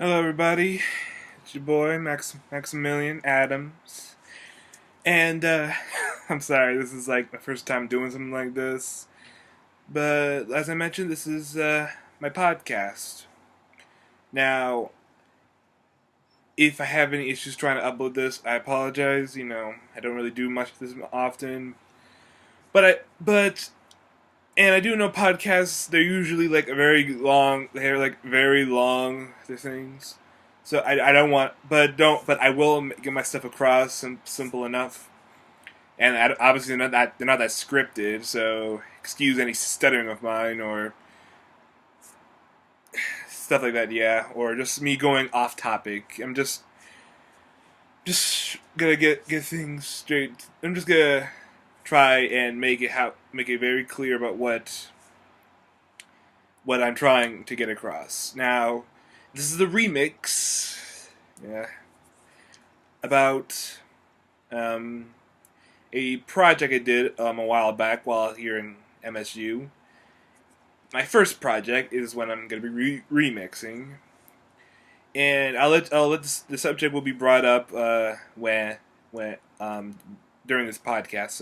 Hello, everybody. It's your boy Maximilian Adams, and I'm sorry. This is like my first time doing something like this, but as I mentioned, this is my podcast. Now, if I have any issues trying to upload this, I apologize. I don't really do much of this often, but and I do know podcasts. They're usually like a very long. They're like very long. The things. So I don't want, but I will get my stuff across simple enough. And obviously they're not that scripted. So excuse any stuttering of mine or stuff like that. Yeah, or just me going off topic. I'm just gonna get things straight. I'm just gonna try and make it very clear about what I'm trying to get across. Now, this is a remix, yeah, about a project I did a while back while here in MSU. My first project is when I'm going to be remixing, and I'll let the subject will be brought up when during this podcast.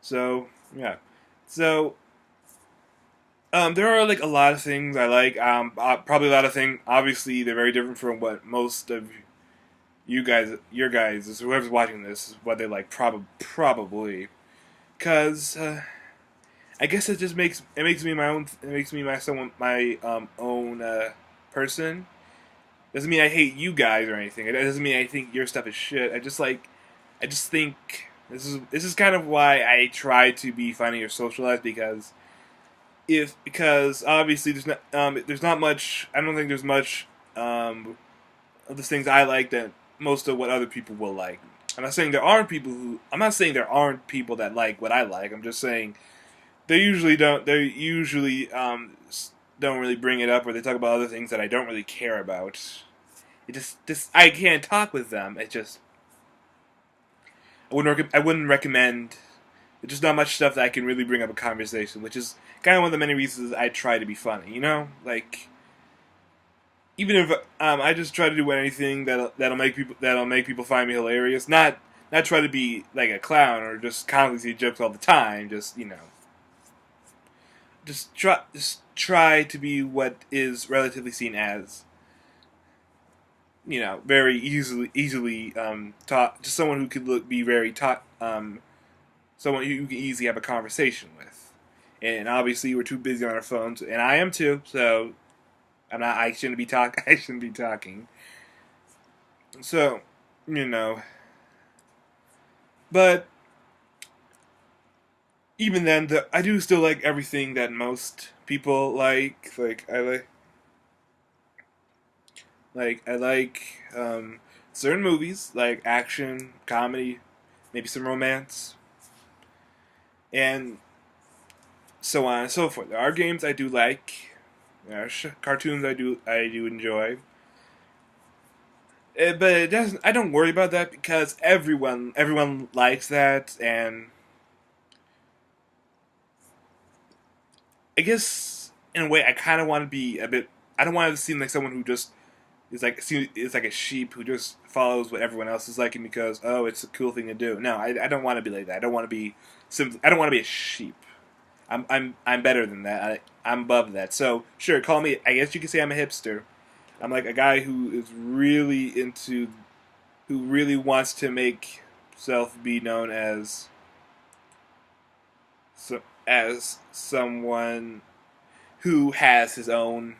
So yeah, so there are like a lot of things I like. Probably a lot of things. Obviously, they're very different from what most of your guys, whoever's watching this, what they like. Probably, because I guess it makes me my own. It makes me my own person. Doesn't mean I hate you guys or anything. It doesn't mean I think your stuff is shit. I just think this is kind of why I try to be funny or socialized because obviously there's not much. I don't think there's much of the things I like that most of what other people will like. I'm not saying there aren't people that like what I like. I'm just saying they usually don't. They usually don't really bring it up, or they talk about other things that I don't really care about. It just I can't talk with them. It just I wouldn't recommend. There's just not much stuff that I can really bring up a conversation, which is kind of one of the many reasons I try to be funny. Like even if I just try to do anything that'll make people find me hilarious. Not try to be like a clown or just constantly see jokes all the time. Just try to be what is relatively seen as very easily taught. Just someone who could be very taught. Someone who you can easily have a conversation with. And obviously, we're too busy on our phones, and I am too. So I'm not. I shouldn't be talk. I shouldn't be talking. So, you know, but even then, I do still like everything that most people like. I like certain movies, like action, comedy, maybe some romance, and so on and so forth. There are games I do like. There are cartoons I do enjoy. But it doesn't. I don't worry about that because everyone likes that, and I guess in a way I kind of want to be a bit. I don't want to seem like someone who just is like a sheep who just follows what everyone else is liking because it's a cool thing to do. No, I don't want to be like that. I don't want to be I don't want to be a sheep. I'm better than that. I'm above that. So sure, call me. I guess you could say I'm a hipster. I'm like a guy who really wants to make himself be known as someone who has his own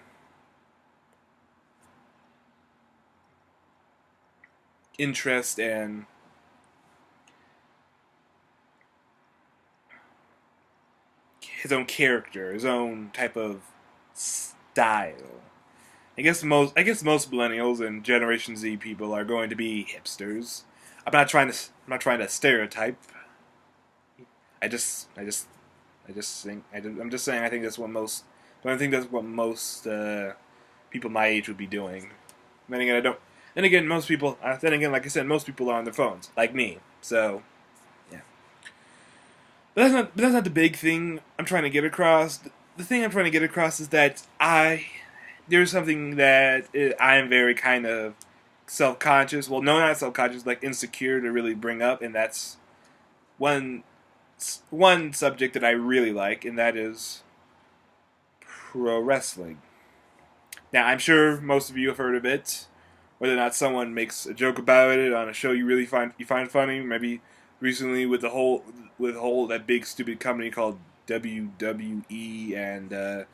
interest and his own character, his own type of style. I guess most millennials and Generation Z people are going to be hipsters. I'm not trying to stereotype. I'm just saying I think that's what most. I think that's what most people my age would be doing. Then again, I don't. Then again, most people. Then again, like I said, most people are on their phones, like me. So yeah. But that's not the big thing I'm trying to get across. The thing I'm trying to get across is that I there's something that I am very kind of self-conscious. Well, no, not self-conscious, like insecure to really bring up, and that's one one subject that I really like, and that is pro wrestling. Now, I'm sure most of you have heard of it. Whether or not someone makes a joke about it on a show you find funny, maybe recently with the whole that big stupid company called WWE and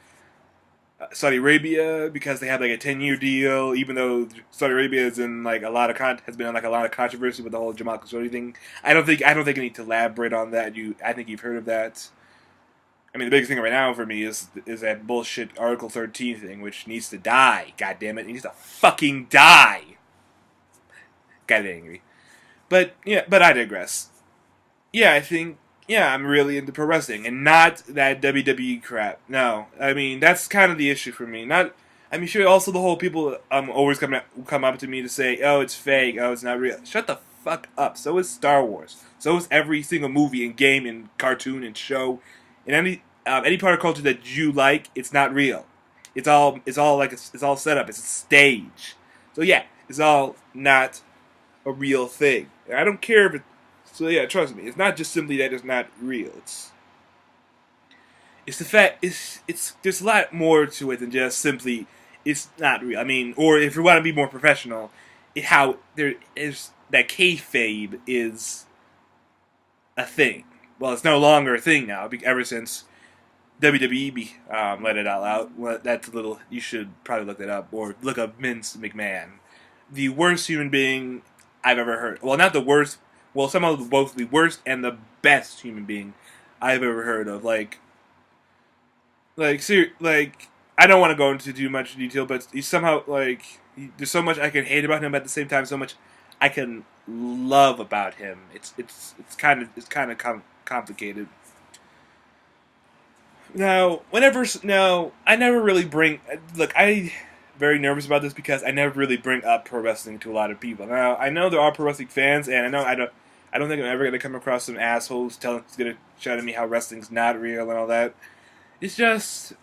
Saudi Arabia because they had like a 10-year deal, even though Saudi Arabia is in like has been in like a lot of controversy with the whole Jamal Khashoggi thing. I don't think I need to elaborate on that. I think you've heard of that. I mean, the biggest thing right now for me is that bullshit Article 13 thing, which needs to die. God damn it, it needs to fucking die. Got angry, but yeah, but I digress. Yeah, I think I'm really into pro wrestling and not that WWE crap. No, I mean that's kind of the issue for me. Not, I mean, sure. Also, the whole people always come up to me to say, "Oh, it's fake. Oh, it's not real." Shut the fuck up. So is Star Wars. So is every single movie and game and cartoon and show, and any part of culture that you like. It's not real. It's all set up. It's a stage. So yeah, it's all not a real thing. I don't care if it. So yeah, trust me, it's not just simply that it's not real. It's the fact it's there's a lot more to it than just simply it's not real. I mean, or if you want to be more professional, how there is that kayfabe is a thing. Well, it's no longer a thing now ever since WWE let it all out. Well, that's a little. You should probably look that up or look up Vince McMahon, the worst human being I've ever heard. Well, not the worst. Well, some of both the worst and the best human being I've ever heard of. Like I don't want to go into too much detail, but he's somehow there's so much I can hate about him, but at the same time, so much I can love about him. It's kind of complicated. Now, I never really bring. Look, I very nervous about this because I never really bring up pro wrestling to a lot of people. Now, I know there are pro wrestling fans, and I know I don't think I'm ever gonna come across some assholes gonna shout at me how wrestling's not real and all that. It's just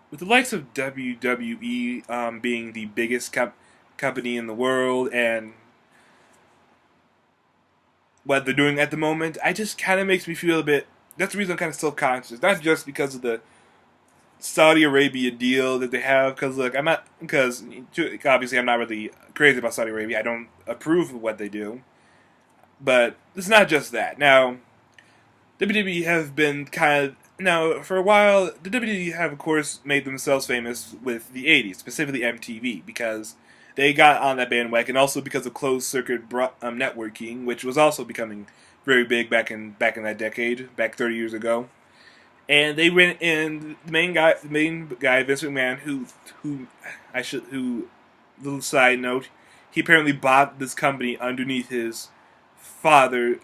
with the likes of WWE being the biggest company in the world and what they're doing at the moment, I just kind of makes me feel a bit. That's the reason I'm kind of self-conscious. Not just because of the Saudi Arabia deal that they have, because look, because obviously I'm not really crazy about Saudi Arabia. I don't approve of what they do, but it's not just that. Now, WWE have been kind of now for a while. The WWE have, of course, made themselves famous with the '80s, specifically MTV, because they got on that bandwagon. Also because of closed circuit networking, which was also becoming very big back in that decade, back 30 years ago. And they went in the main guy, Vince McMahon, who little side note, he apparently bought this company underneath his father's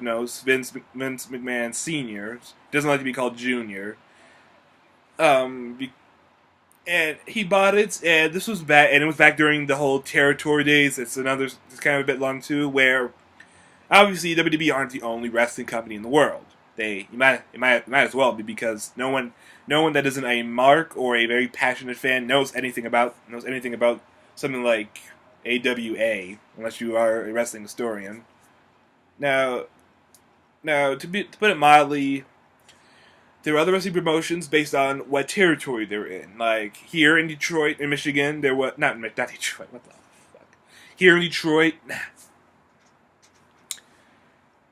nose, Vince McMahon Senior. Doesn't like to be called Junior. And he bought it, and this was back, and it was back during the whole territory days. It's kind of a bit long too, where obviously WWE aren't the only wrestling company in the world. It might as well be because no one that isn't a mark or a very passionate fan knows anything about something like AWA unless you are a wrestling historian. Now to put it mildly, there are other wrestling promotions based on what territory they're in. Like here in Detroit, in Michigan, there was not Detroit. What the fuck? Here in Detroit.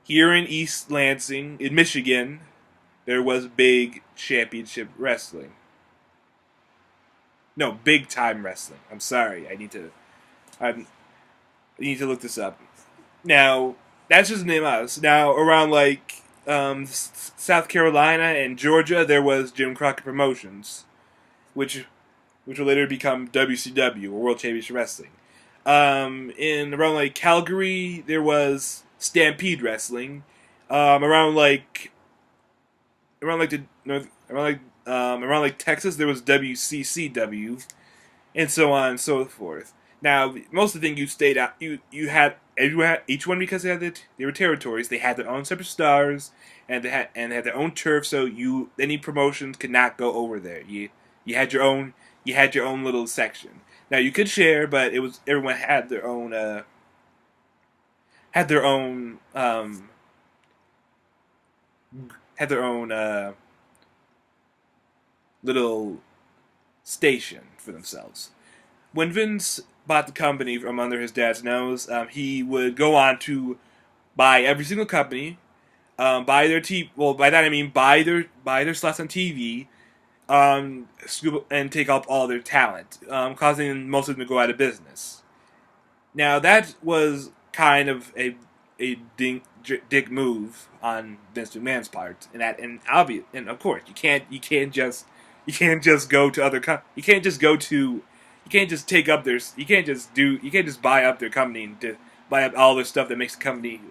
Here in East Lansing, in Michigan, there was big championship wrestling. No, big time wrestling. I'm sorry. I need to look this up. Now, that's just the name of us. Now, around South Carolina and Georgia, there was Jim Crockett Promotions, which will later become WCW, or World Championship Wrestling. In around Calgary, there was Stampede Wrestling. Around Texas, there was WCCW, and so on and so forth. Now, most of the thing you had each one because they were territories. They had their own separate stars, and they had their own turf. So any promotions could not go over there. You You had your own little section. Now you could share, but it was everyone had their own had their own little station for themselves. When Vince bought the company from under his dad's nose, he would go on to buy every single company, buy their Well, by that I mean buy their slots on TV, scoop and take up all their talent, causing most of them to go out of business. Now that was kind of a dick move on Vince McMahon's part, and obvious, and of course you can't just go to you can't just take up their you can't just buy up their company and to buy up all their stuff that makes the company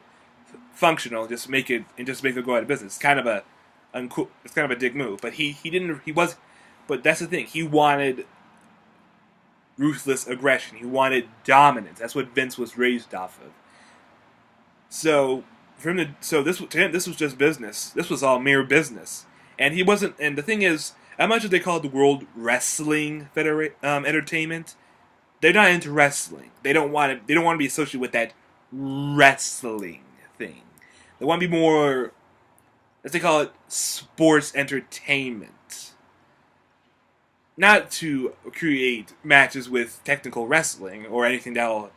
functional, just make them go out of business. It's kind of a uncool. It's kind of a dick move. But he didn't. He was. But that's the thing. He wanted ruthless aggression. He wanted dominance. That's what Vince was raised off of. So for him to him this was just business. This was all mere business. And he wasn't. And the thing is, as much as they call it the World Wrestling Entertainment, they're not into wrestling. They don't want to. They don't want to be associated with that wrestling thing. They want to be more, as they call it, sports entertainment. Not to create matches with technical wrestling or anything that will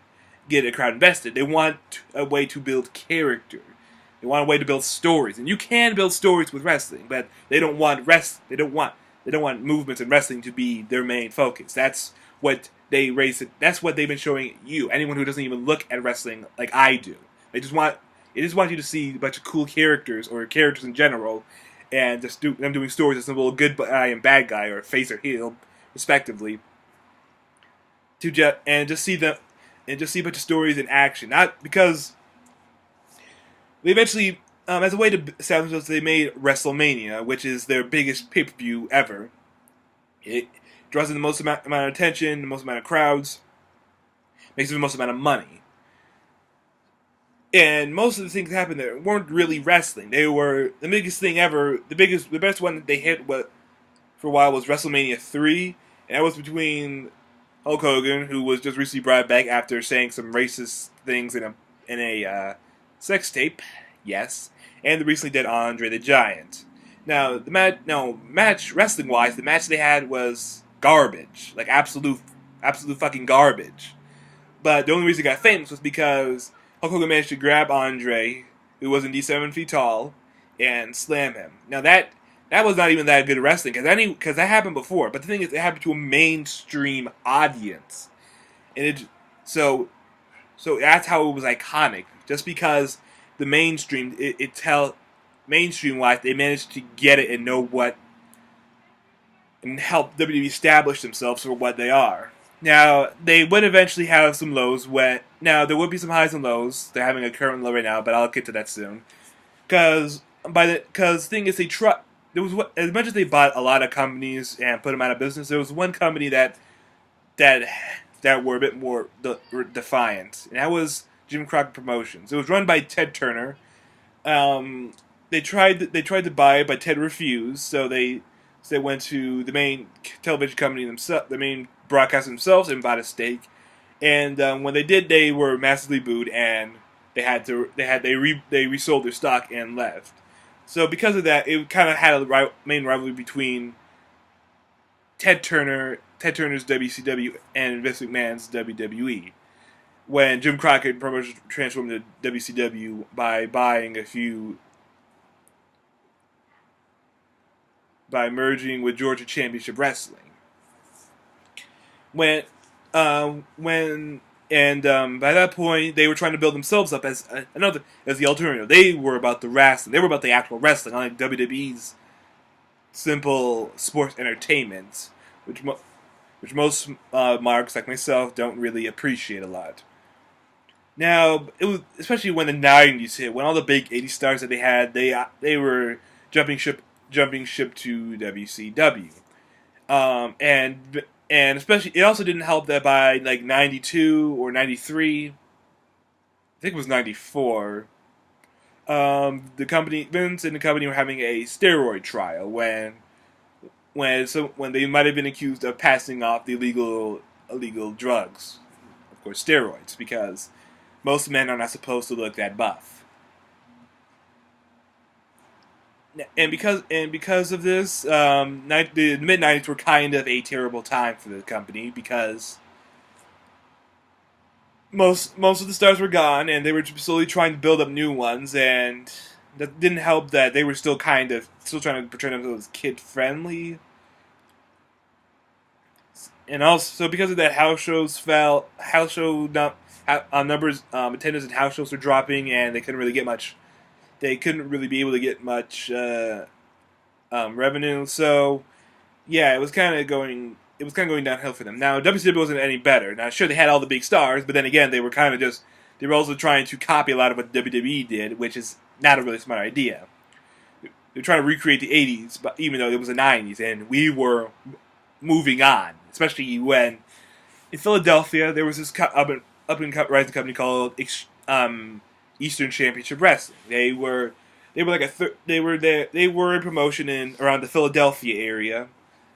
get a crowd invested. They want a way to build character. They want a way to build stories, and you can build stories with wrestling, but they don't want They don't want movements in wrestling to be their main focus. That's what That's what they've been showing you. Anyone who doesn't even look at wrestling like I do. They just want you to see a bunch of cool characters or characters in general, and just them doing stories as a little good guy and bad guy or face or heel, respectively. Just see a bunch of stories in action. Not because they eventually, as a way to establish themselves, they made WrestleMania, which is their biggest pay-per-view ever. It draws in the most amount of attention, the most amount of crowds, makes the most amount of money. And most of the things that happened there weren't really wrestling. They were the biggest thing ever. The best one that they hit for a while was WrestleMania 3, and that was between Hulk Hogan, who was just recently brought back after saying some racist things in a sex tape, yes, and the recently dead Andre the Giant. Now match wrestling wise, the match they had was garbage, like absolute fucking garbage. But the only reason it got famous was because Hulk Hogan managed to grab Andre, who was indeed 7 feet tall, and slam him. Now that was not even that good wrestling, because that happened before. But the thing is, it happened to a mainstream audience, and so that's how it was iconic. Just because the mainstream, mainstream wise, they managed to get it and know what, and help WWE establish themselves for what they are. Now, they would eventually have some lows now there would be some highs and lows. They're having a current low right now, but I'll get to that soon. Because the thing is, as much as they bought a lot of companies and put them out of business, there was one company that were a bit more defiant, and that was Jim Crockett Promotions. It was run by Ted Turner. They tried to buy it, but Ted refused. So they went to the main television company themselves, the main broadcaster themselves, and bought a stake. And when they did, they were massively booed, and they resold their stock and left. So because of that, it kind of had a main rivalry between Ted Turner's WCW and Vince McMahon's WWE. When Jim Crockett Promotions transformed to WCW by merging with Georgia Championship Wrestling. By that point, they were trying to build themselves up as the alternative. They were about the wrestling. They were about the actual wrestling, unlike WWE's simple sports entertainment, which most marks like myself don't really appreciate a lot. Now, it was especially when the '90s hit, when all the big '80s stars that they had, they were jumping ship to WCW, and especially it also didn't help that by like '92 or '93, I think it was '94. Vince and the company were having a steroid trial when they might have been accused of passing off the illegal drugs, of course steroids, because most men are not supposed to look that buff. And because of this, the mid '90s were kind of a terrible time for the company because most of the stars were gone, and they were slowly trying to build up new ones, and that didn't help that they were still trying to portray themselves as kid friendly, and also because of that, house show numbers, attendance at house shows were dropping, and they couldn't really be able to get much revenue. So yeah, it was kind of going downhill for them. Now WCW wasn't any better. Now sure they had all the big stars, but then again they were also trying to copy a lot of what WWE did, which is not a really smart idea. They're trying to recreate the '80s, but even though it was the '90s, and we were moving on, especially when in Philadelphia there was this up and rising company called Eastern Championship Wrestling. They were a promotion in around the Philadelphia area,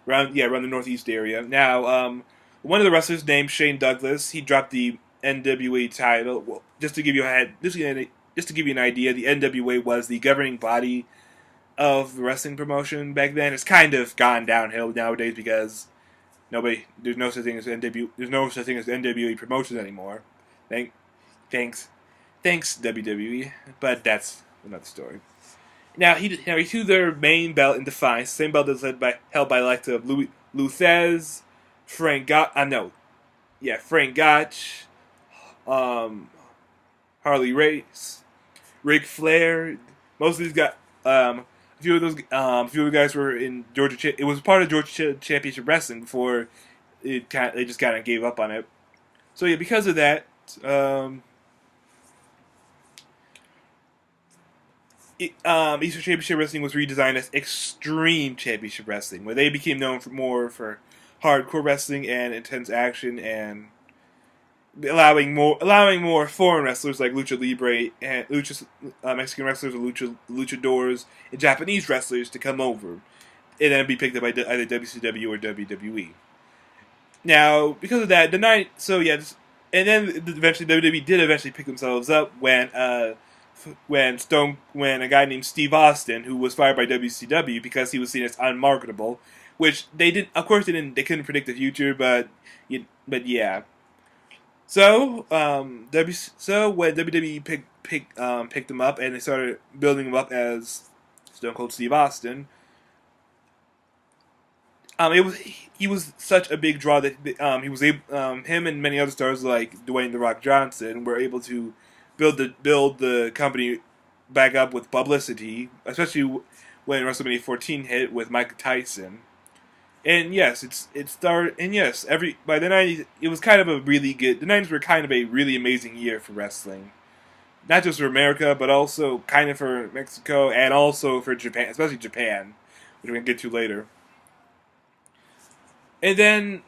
around the Northeast area. Now, one of the wrestlers named Shane Douglas, he dropped the NWA title. Well, just to give you an idea, the NWA was the governing body of the wrestling promotion back then. It's kind of gone downhill nowadays because there's no such thing as NWA promotions anymore. Thanks WWE, but that's another story. Now he threw their main belt in Defiance, same belt that's held by like of Luthez, Frank Gotch, Harley Race, Ric Flair. Most of these guys, a few of the guys were in Georgia. It was part of Georgia Championship Wrestling before they just kind of gave up on it. So yeah, because of that, Eastern Championship Wrestling was redesigned as Extreme Championship Wrestling, where they became known for hardcore wrestling and intense action, and allowing more foreign wrestlers like lucha libre and Mexican wrestlers or luchadors and Japanese wrestlers to come over, and then be picked up by either WCW or WWE. Now, because of that, and then eventually WWE did eventually pick themselves up when a guy named Steve Austin, who was fired by WCW because he was seen as unmarketable, which they couldn't predict the future, but yeah. So when WWE picked him up and they started building him up as Stone Cold Steve Austin, he was such a big draw that him and many other stars like Dwayne The Rock Johnson were able to build the company back up with publicity, especially when WrestleMania 14 hit with Mike Tyson. And yes, it started. And yes, by the '90s, it was kind of a really good. The '90s were kind of a really amazing year for wrestling, not just for America, but also kind of for Mexico and also for Japan, especially Japan, which we're gonna get to later. And then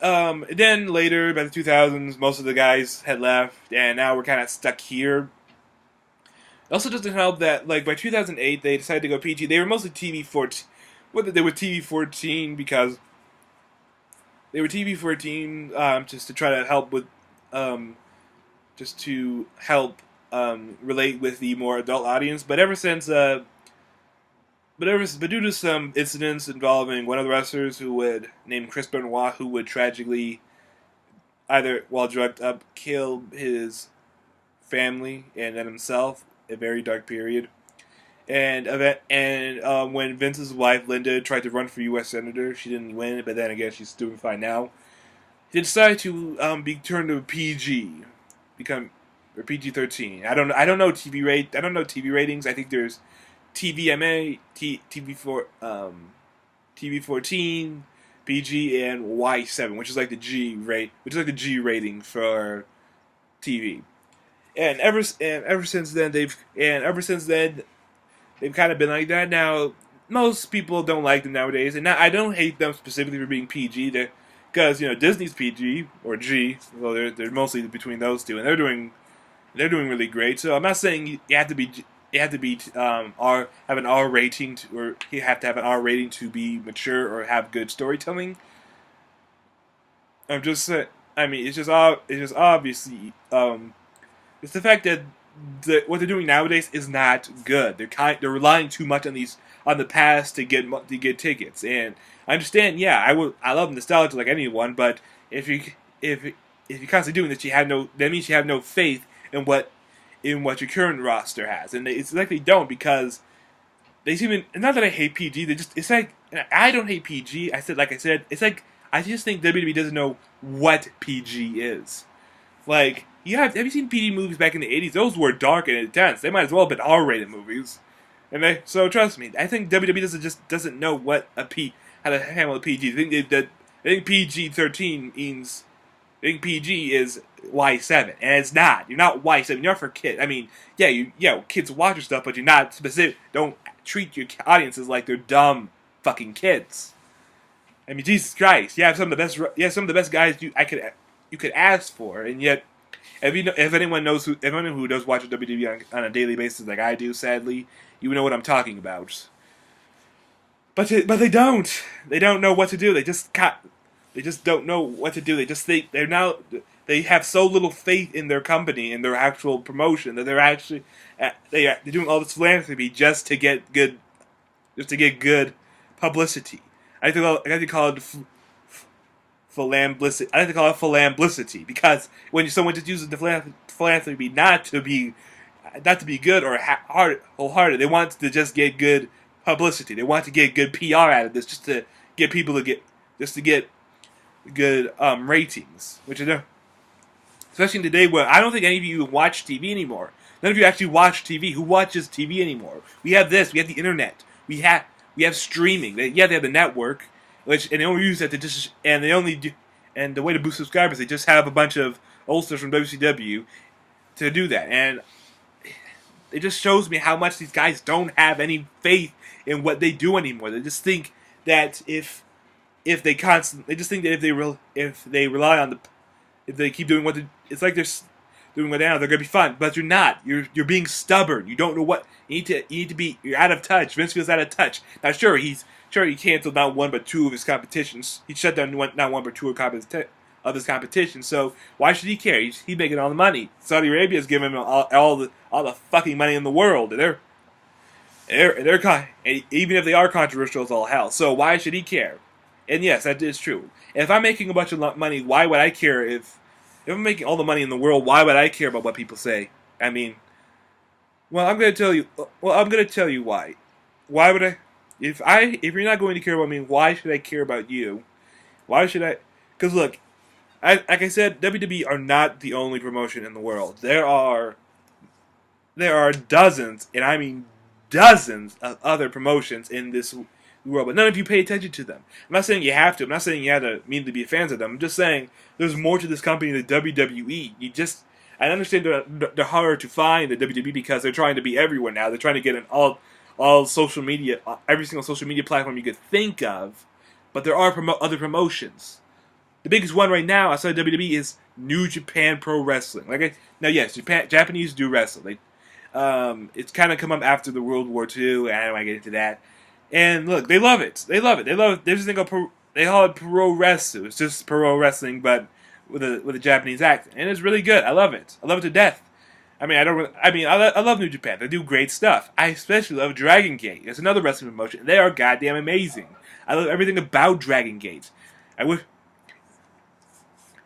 later, by the 2000s, most of the guys had left, and now we're kind of stuck here. It also doesn't help that, like, by 2008, they decided to go PG. They were mostly TV-14. Whether they were TV-14 because they were TV-14 just to try to help with, just to help relate with the more adult audience. But due to some incidents involving one of the wrestlers named Chris Benoit, who would tragically, either while drugged up, kill his family and then himself, a very dark period. And when Vince's wife Linda tried to run for U.S. Senator, she didn't win, but then again she's doing fine now. They decided to be turned to PG-13. I don't know TV ratings. I think there's TVMA, TV14, PG, and Y7, which is like the G rating for TV. And ever since then they've kind of been like that. Now most people don't like them nowadays, and I don't hate them specifically for being PG, because Disney's PG or G. Well, they're mostly between those two, and they're doing really great. So I'm not saying you have to be. you have to be R have an R rating or you have to have an R rating to be mature or have good storytelling. I'm just saying. I mean, it's just obviously it's the fact that what they're doing nowadays is not good. They're relying too much on the past to get tickets. And I understand. Yeah, I love nostalgia like anyone, but if if you're constantly doing this, that means you have no faith in what your current roster has, and it's like they don't because they seem not that I hate PG. They just it's like I don't hate PG. I said it's like I just think WWE doesn't know what PG is. Like have you seen PG movies back in the '80s? Those were dark and intense. They might as well have been R-rated movies. So trust me, I think WWE doesn't know how to handle a PG. I think PG-13 means I think PG is Y7, and it's not. You're not Y7. You're not for kids. I mean, kids watch your stuff, but you're not specific. Don't treat your audiences like they're dumb fucking kids. I mean, Jesus Christ, you have some of the best guys you could ask for, and yet, if anyone who does watch WWE on a daily basis like I do, sadly, you know what I'm talking about. But they don't. They don't know what to do. They just don't know what to do. They just think they have so little faith in their company and their actual promotion that they're doing all this philanthropy just to get good publicity. I think they call it philamblicity. I like to call it philamblicity because when someone just uses the philanthropy not to be good or wholehearted, they want to just get good publicity. They want to get good PR out of this, just to get people to get good ratings, which is especially in today where I don't think any of you watch TV anymore. None of you actually watch TV. Who watches TV anymore? We have this. We have the internet. We have streaming. They have the network, and they only use that to just and the way to boost subscribers, they just have a bunch of oldsters from WCW to do that, and it just shows me how much these guys don't have any faith in what they do anymore. They just think that if they rely on if they keep doing it's like they're doing what they know, they're gonna be fun, but you're not. You're being stubborn. You don't know what you need to be. You're out of touch. Vince feels out of touch. Now, sure he canceled not one but two of his competitions. He shut down not one but two of his competitions. So why should he care? He's making all the money. Saudi Arabia is giving him all the fucking money in the world. And even if they are controversial as all hell. So why should he care? And yes, that is true. If I'm making a bunch of money, why would I care if I'm making all the money in the world? Why would I care about what people say? I mean, I'm going to tell you why. Why would I? If you're not going to care about me, why should I care about you? Why should I? Because look, like I said, WWE are not the only promotion in the world. There are dozens, and I mean dozens of other promotions in this world, but none of you pay attention to them. I'm not saying you have to. I'm not saying you have to mean to be fans of them. I'm just saying there's more to this company than WWE. I understand they're harder to find than WWE because they're trying to be everywhere now. They're trying to get in all social media, every single social media platform you could think of. But there are other promotions. The biggest one right now outside of WWE is New Japan Pro Wrestling. Japanese do wrestle. It's kind of come up after the World War II, and I don't want to get into that. And look, they love it. They love it. There's this thing called they call it pro wrestling. It's just pro wrestling, but with a Japanese accent, and it's really good. I love it. I love it to death. I love New Japan. They do great stuff. I especially love Dragon Gate. It's another wrestling promotion. They are goddamn amazing. I love everything about Dragon Gate. I wish.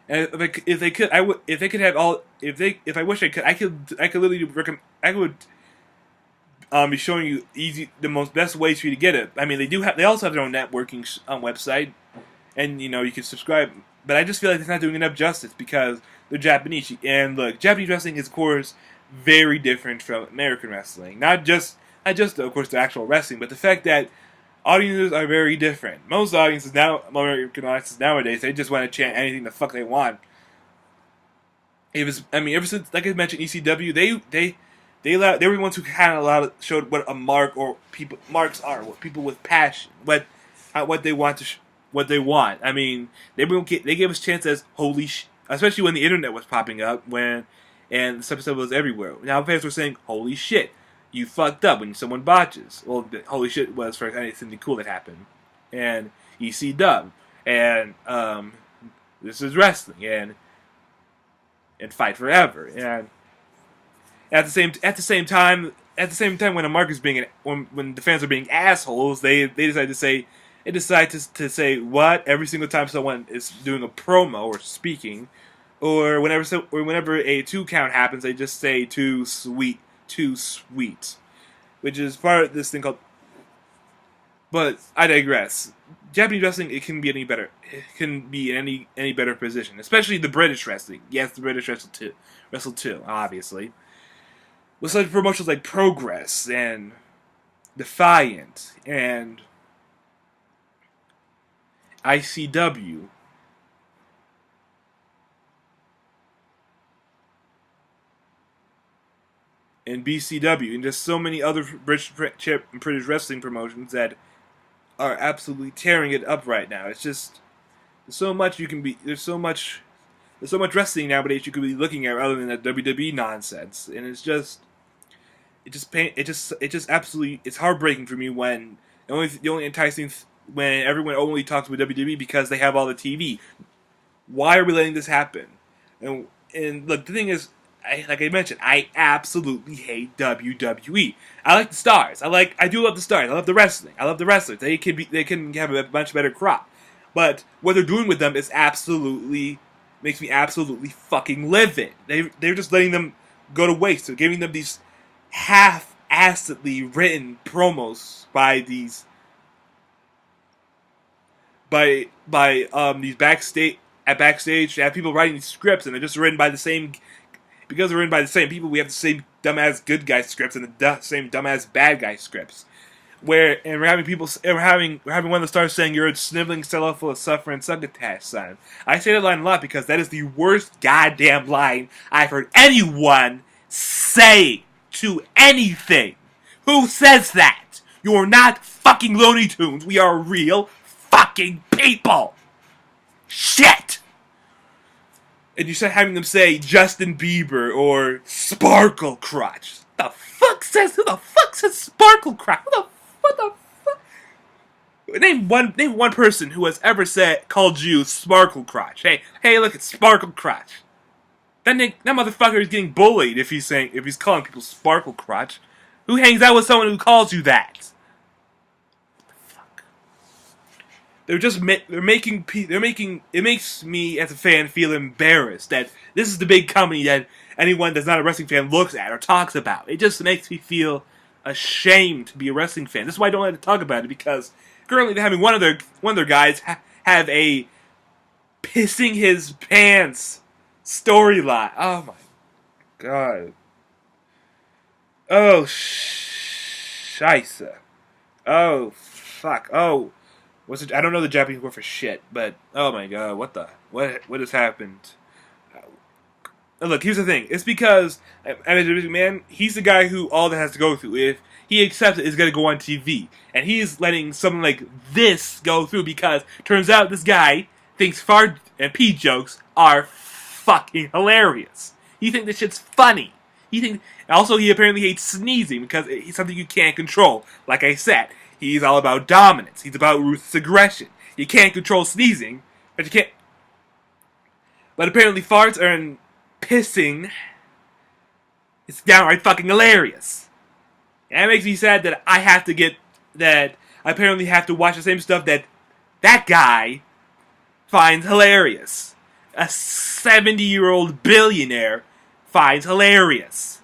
And if I wish I could literally recommend. I would be showing you the best ways for you to get it. I mean, they also have their own networking website, and you can subscribe. But I just feel like it's not doing enough justice because they're Japanese. And look, Japanese wrestling is, of course, very different from American wrestling. Not just of course the actual wrestling, but the fact that audiences are very different. Most audiences now, American audiences nowadays, they just want to chant anything the fuck they want. Ever since, like I mentioned, ECW, they were the ones who kind of showed what a marks are, what people with passion, what they want what they want. I mean, they gave us chances, especially when the internet was popping up, and this episode was everywhere. Now fans were saying, holy shit, you fucked up when someone botches. Well, the holy shit was for anything cool that happened. And EC-dub. And this is wrestling. And fight forever. And at the same time when a mark is being when the fans are being assholes, they decide to say what every single time someone is doing a promo or speaking, or whenever a 2 count happens, they just say too sweet, which is part of this thing called. But I digress. Japanese wrestling, it can be any better. It can be in any better position, especially the British wrestling. Yes, the British wrestle too, obviously. With such promotions like Progress and Defiant and ICW. And BCW, and just so many other British wrestling promotions that are absolutely tearing it up right now. It's just there's so much wrestling nowadays you could be looking at other than that WWE nonsense, and it's absolutely, it's heartbreaking for me when the only enticing when everyone only talks about WWE because they have all the TV. Why are we letting this happen? And look, the thing is, like I mentioned, I absolutely hate WWE. I like the stars. I do love the stars. I love the wrestling. I love the wrestlers. They can have a much better crop. But what they're doing with them is makes me absolutely fucking livid. They're just letting them go to waste. They're giving them these half-assedly written promos by these backstage. They have people writing these scripts, and they're just written by the same. Because they're written by the same people, we have the same dumbass good guy scripts and the same dumbass bad guy scripts. We're having one of the stars saying you're a sniveling cellar full of suffering succotash, son. I say that line a lot because that is the worst goddamn line I've heard anyone say to anything. Who says that? You're not fucking Looney Tunes. We are real fucking people. Shit. And you start having them say Justin Bieber or Sparkle Crotch. Who the fuck says Sparkle Crotch? What the fuck? Name one person who has ever called you Sparkle Crotch. Hey, look at Sparkle Crotch. That motherfucker is getting bullied if he's calling people Sparkle Crotch. Who hangs out with someone who calls you that? It makes me as a fan feel embarrassed that this is the big company that anyone that's not a wrestling fan looks at or talks about. It just makes me feel ashamed to be a wrestling fan. This is why I don't like to talk about it, because currently they're having one of their guys have a pissing his pants storyline. Oh my god. Oh scheisse. Oh fuck. Oh. I don't know the Japanese word for shit, but oh my god, what has happened? Look, here's the thing. It's because man, he's the guy who all that has to go through. If he accepts it, it's gonna go on TV, and he's letting something like this go through because turns out this guy thinks fart and pee jokes are fucking hilarious. He thinks this shit's funny. He apparently hates sneezing because it's something you can't control. Like I said. He's all about dominance. He's about ruthless aggression. You can't control sneezing, but you can't. But apparently farts and pissing, it's downright fucking hilarious. And it makes me sad that I apparently have to watch the same stuff that guy finds hilarious. A 70-year-old billionaire finds hilarious.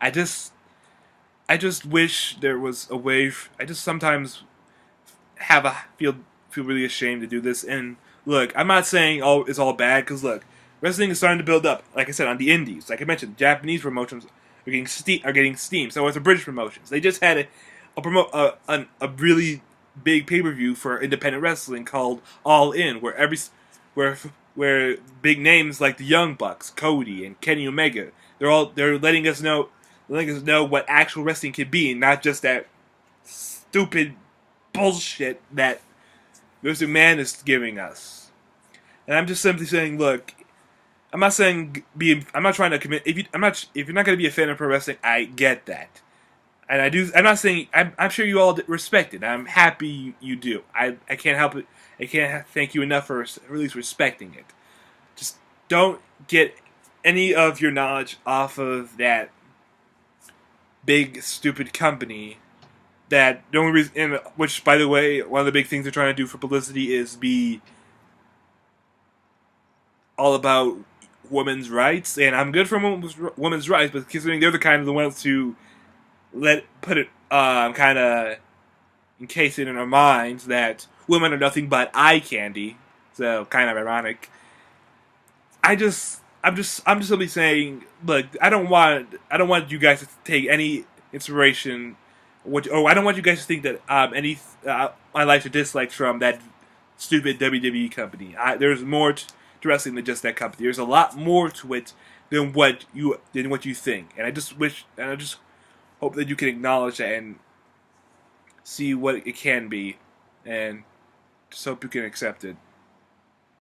I just wish there was a way. I just sometimes feel really ashamed to do this. And look, I'm not saying it's all bad, because look, wrestling is starting to build up. Like I said, on the indies, like I mentioned, Japanese promotions are getting steam. So it's the British promotions. They just had a really big pay-per-view for independent wrestling called All In, where big names like the Young Bucks, Cody, and Kenny Omega, they're letting us know what actual wrestling can be, and not just that stupid bullshit that Mr. Man is giving us. And I'm just simply saying, look, I'm not saying be. I'm not trying to commit. If you, I'm not. If you're not going to be a fan of pro wrestling, I get that, and I do. I'm not saying. I'm sure you all respect it. I'm happy you do. I can't help it. I can't thank you enough for at least respecting it. Just don't get any of your knowledge off of that big stupid company. That the only reason, and which by the way, one of the big things they're trying to do for publicity is be all about women's rights, and I'm good for women's rights, but considering they're the kind of the ones to put it kind of encase it in our minds that women are nothing but eye candy. So kind of ironic. I'm just simply saying, look, I don't want you guys to take any inspiration, I don't want you guys to think that any my likes or dislikes from that stupid WWE company. There's more to wrestling than just that company. There's a lot more to it than what you think, and I just hope that you can acknowledge that and see what it can be, and just hope you can accept it.